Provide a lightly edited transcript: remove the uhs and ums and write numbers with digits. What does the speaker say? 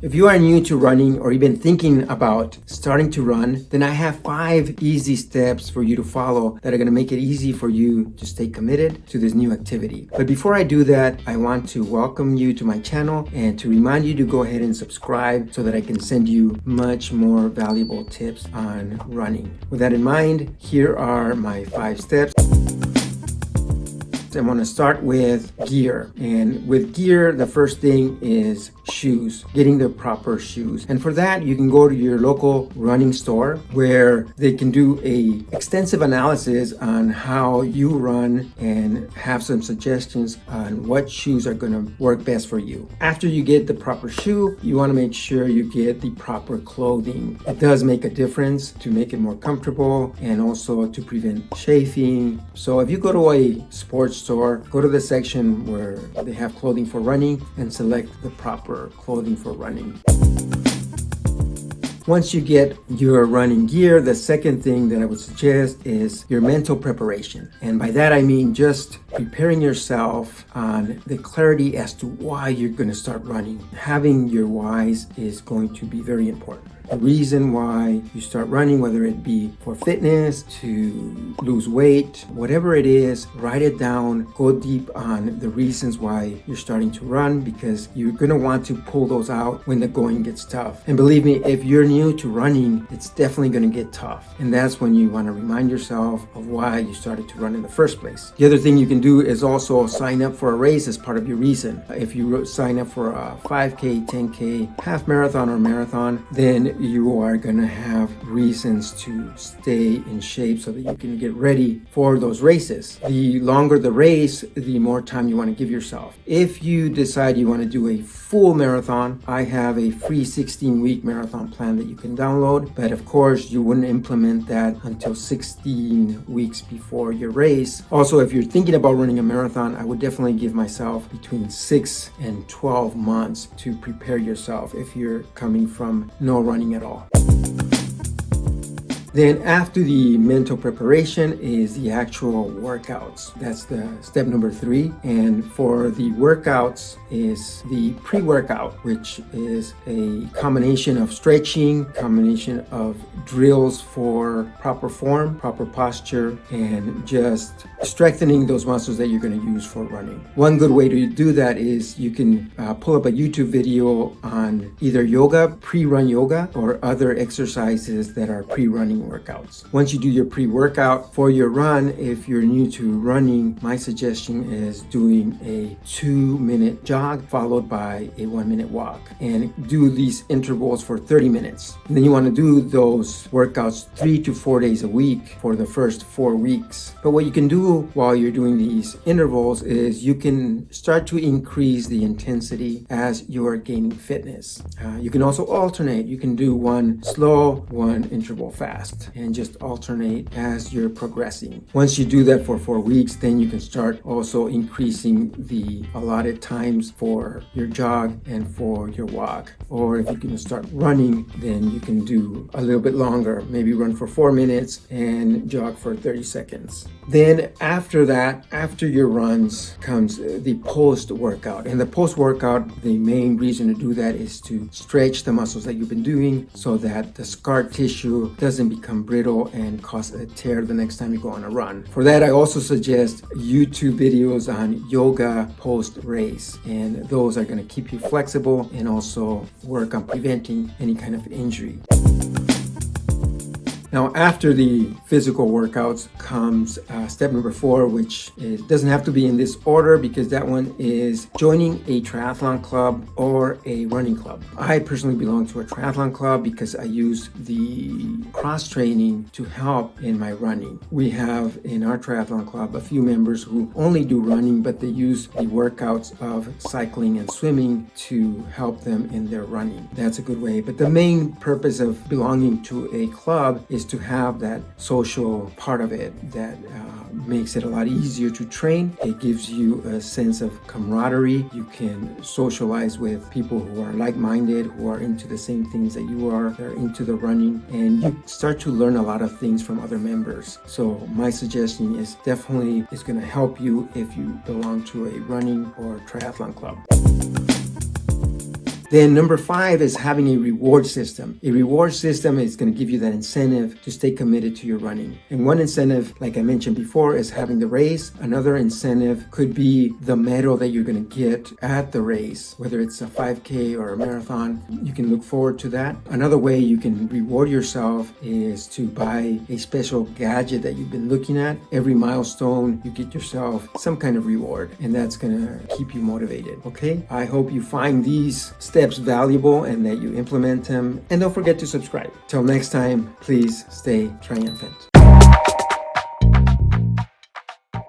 If you are new to running or even thinking about starting to run, then I have 5 easy steps for you to follow that are going to make it easy for you to stay committed to this new activity. But before I do that, I want to welcome you to my channel and to remind you to go ahead and subscribe so that I can send you much more valuable tips on running. With that in mind, here are my 5 steps. I want to start with gear. And with gear, the first thing is shoes, getting the proper shoes. And for that, you can go to your local running store where they can do a extensive analysis on how you run and have some suggestions on what shoes are going to work best for you. After you get the proper shoe, you want to make sure you get the proper clothing. It does make a difference to make it more comfortable and also to prevent chafing. So if you go to a sports store, go to the section where they have clothing for running and select the proper clothing for running. Once you get your running gear, the second thing that I would suggest is your mental preparation. And by that I mean just preparing yourself on the clarity as to why you're going to start running. Having your whys is going to be very important. The reason why you start running, whether it be for fitness, to lose weight, whatever it is, write it down, go deep on the reasons why you're starting to run, because you're going to want to pull those out when the going gets tough. And believe me, if you're new to running, it's definitely going to get tough. And that's when you want to remind yourself of why you started to run in the first place. The other thing you can do is also sign up for a race as part of your reason. If you sign up for a 5K, 10K, half marathon or marathon, then you are going to have reasons to stay in shape so that you can get ready for those races. The longer the race, the more time you want to give yourself. If you decide you want to do a full marathon, I have a free 16-week marathon plan that you can download, but of course you wouldn't implement that until 16 weeks before your race. Also, if you're thinking about running a marathon, I would definitely give myself between 6 and 12 months to prepare yourself if you're coming from no running at all. Then after the mental preparation is the actual workouts. That's the step number 3. And for the workouts is the pre-workout, which is a combination of stretching, combination of drills for proper form, proper posture, and just strengthening those muscles that you're going to use for running. One good way to do that is you can pull up a YouTube video on either yoga, pre-run yoga, or other exercises that are pre-running workouts. Once you do your pre-workout for your run, if you're new to running, my suggestion is doing a 2-minute jog followed by a 1-minute walk, and do these intervals for 30 minutes. And then you want to do those workouts 3 to 4 days a week for the first 4 weeks. But what you can do while you're doing these intervals is you can start to increase the intensity as you are gaining fitness. You can also alternate. You can do one slow, one interval fast, and just alternate as you're progressing. Once you do that for 4 weeks, then you can start also increasing the allotted times for your jog and for your walk. Or if you can start running, then you can do a little bit longer, maybe run for 4 minutes and jog for 30 seconds. Then after that, after your runs comes the post-workout. And the post-workout, the main reason to do that is to stretch the muscles that you've been doing so that the scar tissue doesn't become brittle and cause a tear the next time you go on a run. For that, I also suggest YouTube videos on yoga post-race, and those are going to keep you flexible and also work on preventing any kind of injury. Now, after the physical workouts comes step number 4, which doesn't have to be in this order because that one is joining a triathlon club or a running club. I personally belong to a triathlon club because I use the cross training to help in my running. We have in our triathlon club a few members who only do running, but they use the workouts of cycling and swimming to help them in their running. That's a good way. But the main purpose of belonging to a club is to have that social part of it that makes it a lot easier to train. It gives you a sense of camaraderie. You can socialize with people who are like-minded, who are into the same things that you are. They're into the running, and you start to learn a lot of things from other members. So my suggestion is definitely it's going to help you if you belong to a running or triathlon club. Then number 5 is having a reward system. A reward system is going to give you that incentive to stay committed to your running. And one incentive, like I mentioned before, is having the race. Another incentive could be the medal that you're going to get at the race, whether it's a 5K or a marathon. You can look forward to that. Another way you can reward yourself is to buy a special gadget that you've been looking at. Every milestone, you get yourself some kind of reward, and that's going to keep you motivated. Okay? I hope you find these steps valuable and that you implement them. And don't forget to subscribe. Till next time, please stay triumphant.